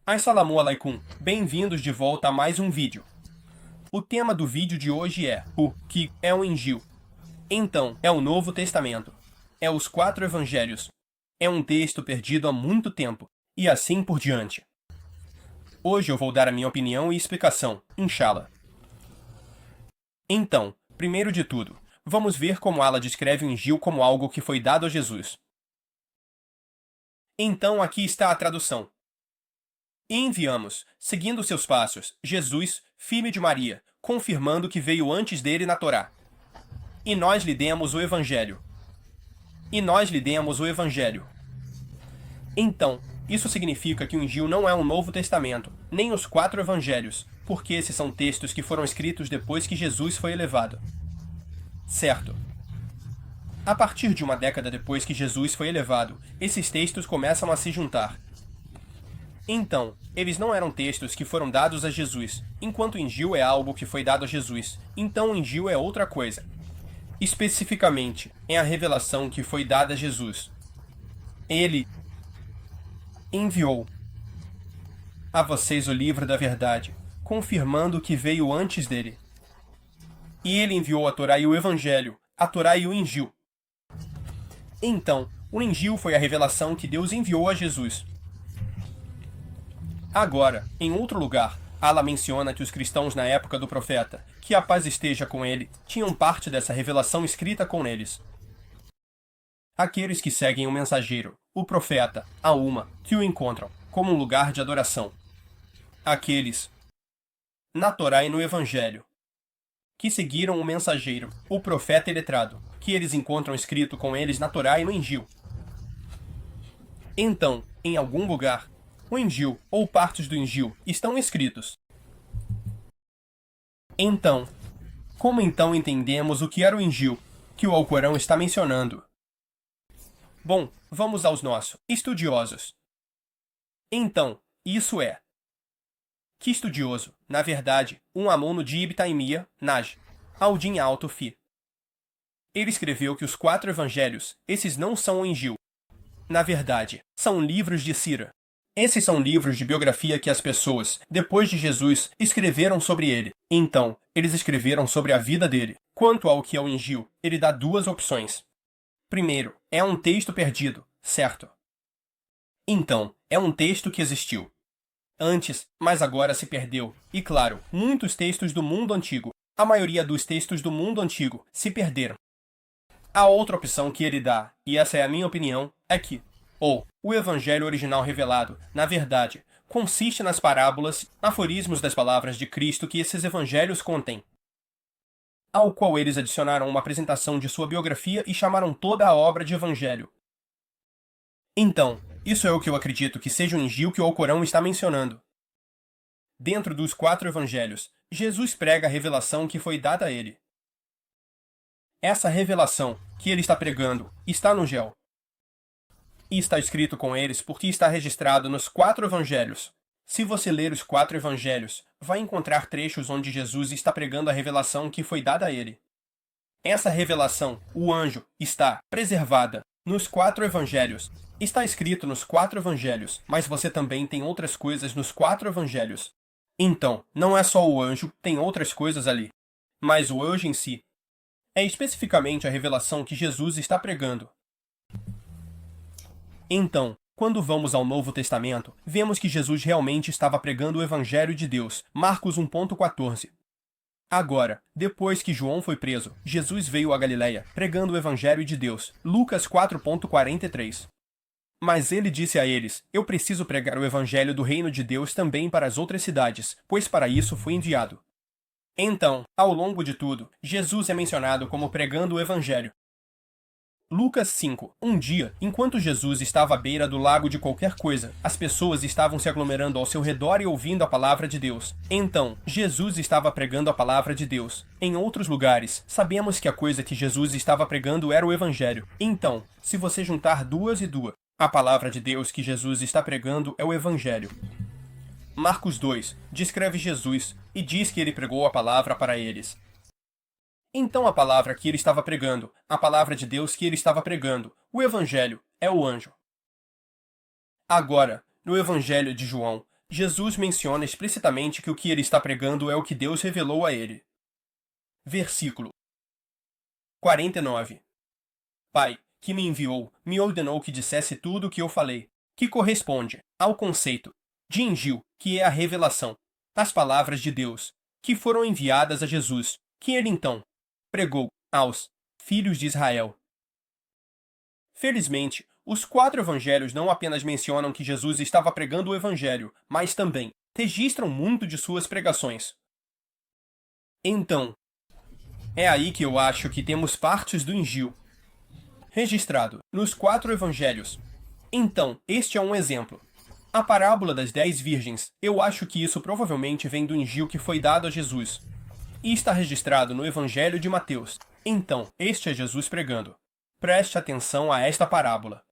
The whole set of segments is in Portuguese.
Assalamu alaikum, bem-vindos de volta a mais um vídeo. O tema do vídeo de hoje é o que é o Injil. Então, é o Novo Testamento. É os 4 Evangelhos. É um texto perdido há muito tempo, e assim por diante. Hoje eu vou dar a minha opinião e explicação, inshallah. Então, primeiro de tudo, vamos ver como Allah descreve o Injil como algo que foi dado a Jesus. Então aqui está a tradução. E enviamos, seguindo seus passos, Jesus, filho de Maria, confirmando que veio antes dele na Torá. E nós lhe demos o Evangelho. Então, isso significa que o Injil não é um Novo Testamento, nem os 4 Evangelhos, porque esses são textos que foram escritos depois que Jesus foi elevado. Certo. A partir de uma década depois que Jesus foi elevado, esses textos começam a se juntar. Então, eles não eram textos que foram dados a Jesus, enquanto o Injil é algo que foi dado a Jesus, então o Injil é outra coisa. Especificamente, é a revelação que foi dada a Jesus. Ele enviou a vocês o livro da verdade, confirmando que veio antes dele. E ele enviou a Torá e o Evangelho, a Torá e o Injil. Então, o Injil foi a revelação que Deus enviou a Jesus. Agora, em outro lugar, Allah menciona que os cristãos na época do profeta, que a paz esteja com ele, tinham parte dessa revelação escrita com eles. Aqueles que seguem o mensageiro, o profeta, a Umma, que o encontram, como um lugar de adoração. Aqueles, na Torá e no Evangelho, que seguiram o mensageiro, o profeta e letrado, que eles encontram escrito com eles na Torá e no Injil. Então, em algum lugar, o Injil, ou partes do Injil, estão escritos. Então, como então entendemos o que era o Injil, que o Alcorão está mencionando? Bom, vamos aos nossos estudiosos. Então, isso é. Que estudioso, na verdade, um aluno de Ibn Taymiyya, Naj, al-Din al-Tufi. Ele escreveu que os 4 evangelhos, esses não são o Injil. Na verdade, são livros de Sira. Esses são livros de biografia que as pessoas, depois de Jesus, escreveram sobre ele. Então, eles escreveram sobre a vida dele. Quanto ao que é o Injil, ele dá 2 opções. Primeiro, é um texto perdido, certo? Então, é um texto que existiu antes, mas agora se perdeu. E claro, muitos textos do mundo antigo, a maioria dos textos do mundo antigo, se perderam. A outra opção que ele dá, e essa é a minha opinião, é que o evangelho original revelado, na verdade, consiste nas parábolas, aforismos das palavras de Cristo que esses evangelhos contêm, ao qual eles adicionaram uma apresentação de sua biografia e chamaram toda a obra de evangelho. Então, isso é o que eu acredito que seja o Injil que o Alcorão está mencionando. Dentro dos 4 evangelhos, Jesus prega a revelação que foi dada a ele. Essa revelação que ele está pregando está no Gel. E está escrito com eles porque está registrado nos 4 evangelhos. Se você ler os 4 evangelhos, vai encontrar trechos onde Jesus está pregando a revelação que foi dada a ele. Essa revelação, o anjo, está preservada nos 4 evangelhos. Está escrito nos 4 evangelhos, mas você também tem outras coisas nos 4 evangelhos. Então, não é só o anjo, tem outras coisas ali. Mas o anjo em si é especificamente a revelação que Jesus está pregando. Então, quando vamos ao Novo Testamento, vemos que Jesus realmente estava pregando o Evangelho de Deus, Marcos 1,14. Agora, depois que João foi preso, Jesus veio a Galileia, pregando o Evangelho de Deus, Lucas 4,43. Mas ele disse a eles, eu preciso pregar o Evangelho do Reino de Deus também para as outras cidades, pois para isso fui enviado. Então, ao longo de tudo, Jesus é mencionado como pregando o Evangelho. Lucas 5. Um dia, enquanto Jesus estava à beira do lago de qualquer coisa, as pessoas estavam se aglomerando ao seu redor e ouvindo a palavra de Deus. Então, Jesus estava pregando a palavra de Deus. Em outros lugares, sabemos que a coisa que Jesus estava pregando era o Evangelho. Então, se você juntar 2 e 2, a palavra de Deus que Jesus está pregando é o Evangelho. Marcos 2 descreve Jesus e diz que ele pregou a palavra para eles. Então a palavra que ele estava pregando, a palavra de Deus que ele estava pregando, o Evangelho, é o anjo. Agora, no Evangelho de João, Jesus menciona explicitamente que o que ele está pregando é o que Deus revelou a ele. Versículo 49. Pai, que me enviou, me ordenou que dissesse tudo o que eu falei, que corresponde ao conceito de Injil, que é a revelação, as palavras de Deus, que foram enviadas a Jesus, que ele então pregou aos filhos de Israel. Felizmente, os 4 evangelhos não apenas mencionam que Jesus estava pregando o evangelho, mas também registram muito de suas pregações. Então, é aí que eu acho que temos partes do Injil registrado nos 4 evangelhos. Então, este é um exemplo. A parábola das 10 virgens, eu acho que isso provavelmente vem do Injil que foi dado a Jesus. E está registrado no Evangelho de Mateus. Então, este é Jesus pregando. Preste atenção a esta parábola.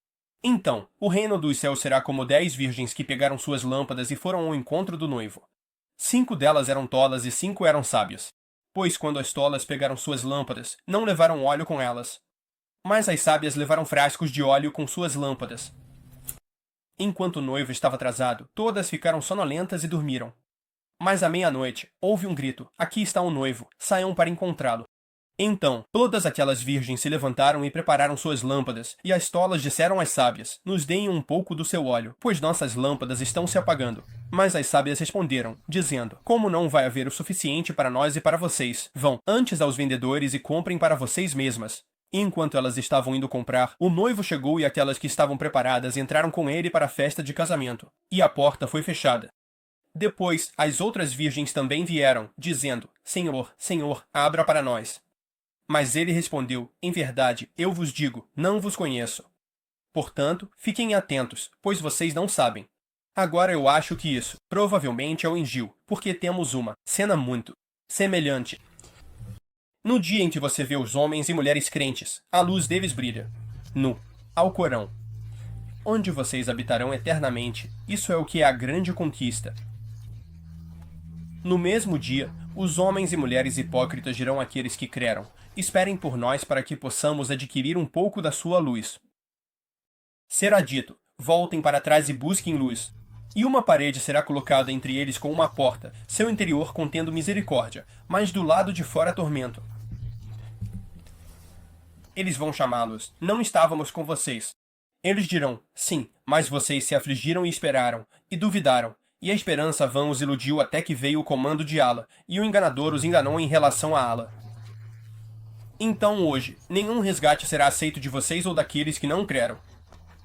Então, o reino dos céus será como 10 virgens que pegaram suas lâmpadas e foram ao encontro do noivo. 5 delas eram tolas e 5 eram sábias. Pois quando as tolas pegaram suas lâmpadas, não levaram óleo com elas. Mas as sábias levaram frascos de óleo com suas lâmpadas. Enquanto o noivo estava atrasado, todas ficaram sonolentas e dormiram. Mas à meia-noite, houve um grito: aqui está o noivo, saiam para encontrá-lo. Então, todas aquelas virgens se levantaram e prepararam suas lâmpadas, e as tolas disseram às sábias: nos deem um pouco do seu óleo, pois nossas lâmpadas estão se apagando. Mas as sábias responderam, dizendo: como não vai haver o suficiente para nós e para vocês? Vão antes aos vendedores e comprem para vocês mesmas. E enquanto elas estavam indo comprar, o noivo chegou e aquelas que estavam preparadas entraram com ele para a festa de casamento. E a porta foi fechada. Depois, as outras virgens também vieram, dizendo: Senhor, Senhor, abra para nós. Mas ele respondeu: em verdade, eu vos digo, não vos conheço. Portanto, fiquem atentos, pois vocês não sabem. Agora eu acho que isso, provavelmente é o Injil, porque temos uma cena muito semelhante. No dia em que você vê os homens e mulheres crentes, a luz deles brilha. No Alcorão, onde vocês habitarão eternamente, isso é o que é a grande conquista. No mesmo dia, os homens e mulheres hipócritas dirão àqueles que creram: esperem por nós para que possamos adquirir um pouco da sua luz. Será dito: voltem para trás e busquem luz. E uma parede será colocada entre eles com uma porta, seu interior contendo misericórdia, mas do lado de fora tormento. Eles vão chamá-los: não estávamos com vocês. Eles dirão: sim, mas vocês se afligiram e esperaram, e duvidaram. E a esperança vã os iludiu até que veio o comando de Allah, e o enganador os enganou em relação a Allah. Então hoje, nenhum resgate será aceito de vocês ou daqueles que não creram.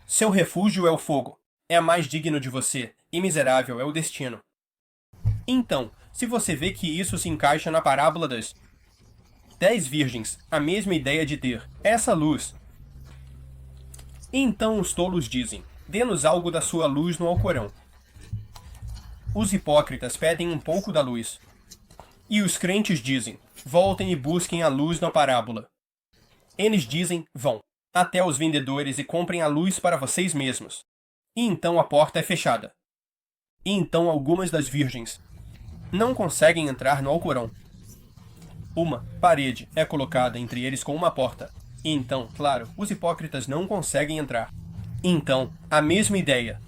Seu refúgio é o fogo. É mais digno de você, e miserável é o destino. Então, se você vê que isso se encaixa na parábola das 10 virgens, a mesma ideia de ter essa luz. Então os tolos dizem: dê-nos algo da sua luz no Alcorão. Os hipócritas pedem um pouco da luz. E os crentes dizem: voltem e busquem a luz na parábola. Eles dizem: vão até os vendedores e comprem a luz para vocês mesmos. E então a porta é fechada. E então algumas das virgens não conseguem entrar no Alcorão. Uma parede é colocada entre eles com uma porta. E então, claro, os hipócritas não conseguem entrar. Então, a mesma ideia.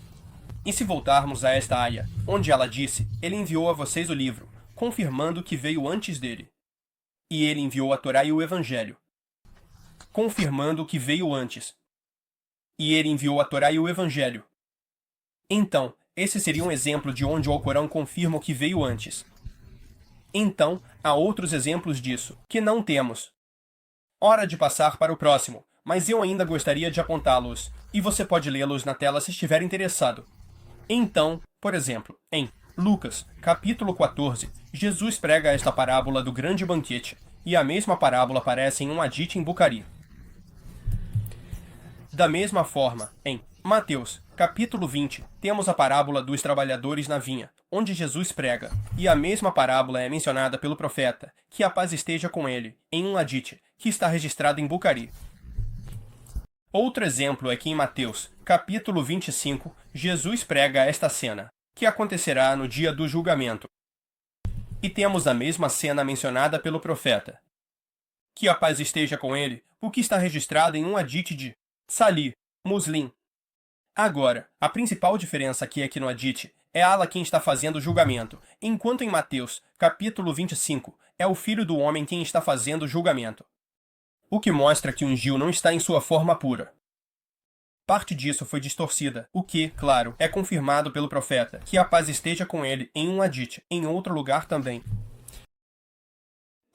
E se voltarmos a esta aia, onde ela disse: ele enviou a vocês o livro, confirmando que veio antes dele. E ele enviou a Torá e o Evangelho, confirmando que veio antes. E ele enviou a Torá e o Evangelho. Então, esse seria um exemplo de onde o Alcorão confirma o que veio antes. Então, há outros exemplos disso, que não temos. Hora de passar para o próximo, mas eu ainda gostaria de apontá-los, e você pode lê-los na tela se estiver interessado. Então, por exemplo, em Lucas, capítulo 14, Jesus prega esta parábola do grande banquete, e a mesma parábola aparece em um hadith em Bukhari. Da mesma forma, em Mateus, capítulo 20, temos a parábola dos trabalhadores na vinha, onde Jesus prega, e a mesma parábola é mencionada pelo profeta, que a paz esteja com ele, em um hadith, que está registrado em Bukhari. Outro exemplo é que em Mateus, capítulo 25, Jesus prega esta cena, que acontecerá no dia do julgamento. E temos a mesma cena mencionada pelo profeta. Que a paz esteja com ele, o que está registrado em um hadith de Sahih Muslim. Agora, a principal diferença aqui é que no hadith é Allah quem está fazendo o julgamento, enquanto em Mateus, capítulo 25, é o Filho do Homem quem está fazendo o julgamento. O que mostra que o Injil não está em sua forma pura. Parte disso foi distorcida, o que, claro, é confirmado pelo profeta, que a paz esteja com ele em um hadith, em outro lugar também.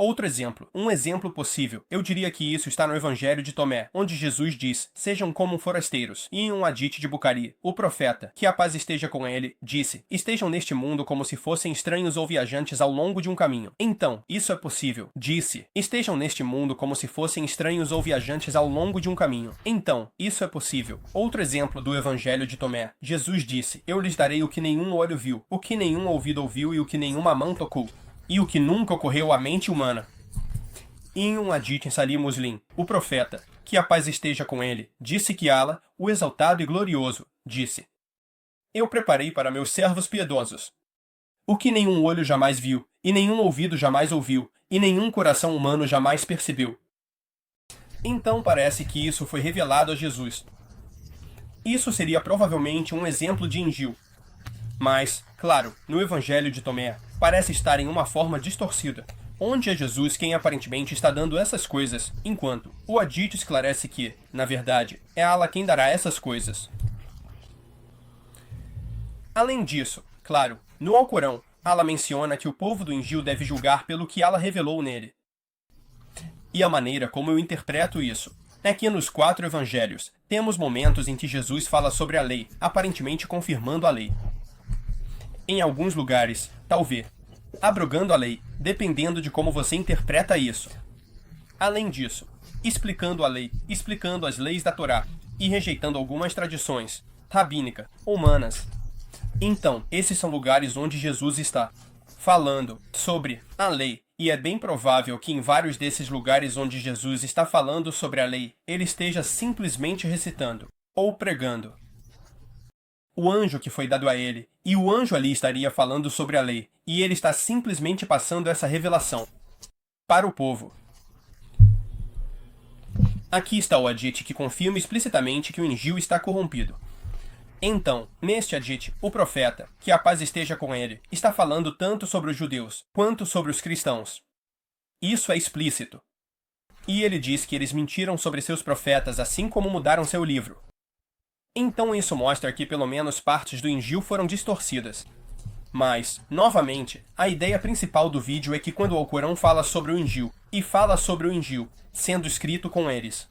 Outro exemplo, um exemplo possível, eu diria que isso está no Evangelho de Tomé, onde Jesus diz, sejam como forasteiros, e em um hadith de Bukhari, o profeta, que a paz esteja com ele, disse, estejam neste mundo como se fossem estranhos ou viajantes ao longo de um caminho. Então, isso é possível, disse, estejam neste mundo como se fossem estranhos ou viajantes ao longo de um caminho. Então, isso é possível. Outro exemplo do Evangelho de Tomé, Jesus disse, eu lhes darei o que nenhum olho viu, o que nenhum ouvido ouviu e o que nenhuma mão tocou. E o que nunca ocorreu à mente humana. Em um hadith em Sahih Muslim, o profeta, que a paz esteja com ele, disse que Allah, o exaltado e glorioso, disse: Eu preparei para meus servos piedosos o que nenhum olho jamais viu, e nenhum ouvido jamais ouviu, e nenhum coração humano jamais percebeu. Então parece que isso foi revelado a Jesus. Isso seria provavelmente um exemplo de Injil. Mas, claro, no Evangelho de Tomé, parece estar em uma forma distorcida, onde é Jesus quem aparentemente está dando essas coisas, enquanto o hadith esclarece que, na verdade, é Allah quem dará essas coisas. Além disso, claro, no Alcorão, Allah menciona que o povo do Injil deve julgar pelo que Allah revelou nele. E a maneira como eu interpreto isso é que nos 4 evangelhos temos momentos em que Jesus fala sobre a lei, aparentemente confirmando a lei. Em alguns lugares, talvez, abrogando a lei, dependendo de como você interpreta isso. Além disso, explicando a lei, explicando as leis da Torá, e rejeitando algumas tradições, rabínicas, humanas. Então, esses são lugares onde Jesus está falando sobre a lei, e é bem provável que em vários desses lugares onde Jesus está falando sobre a lei, ele esteja simplesmente recitando, ou pregando o anjo que foi dado a ele, e o anjo ali estaria falando sobre a lei, e ele está simplesmente passando essa revelação para o povo. Aqui está o hadith que confirma explicitamente que o Injil está corrompido. Então, neste hadith, o profeta, que a paz esteja com ele, está falando tanto sobre os judeus, quanto sobre os cristãos. Isso é explícito. E ele diz que eles mentiram sobre seus profetas, assim como mudaram seu livro. Então isso mostra que pelo menos partes do Injil foram distorcidas. Mas, novamente, a ideia principal do vídeo é que quando o Alcorão fala sobre o Injil, e fala sobre o Injil, sendo escrito com eles.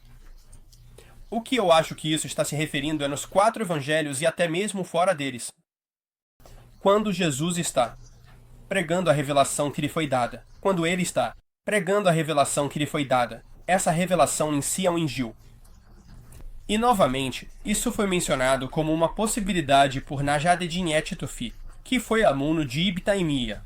O que eu acho que isso está se referindo é nos 4 evangelhos e até mesmo fora deles. Quando Jesus está pregando a revelação que lhe foi dada, quando ele está pregando a revelação que lhe foi dada, essa revelação em si é o Injil. E novamente, isso foi mencionado como uma possibilidade por Najadeddin et-Tufi, que foi aluno de Ibn Taymiyya.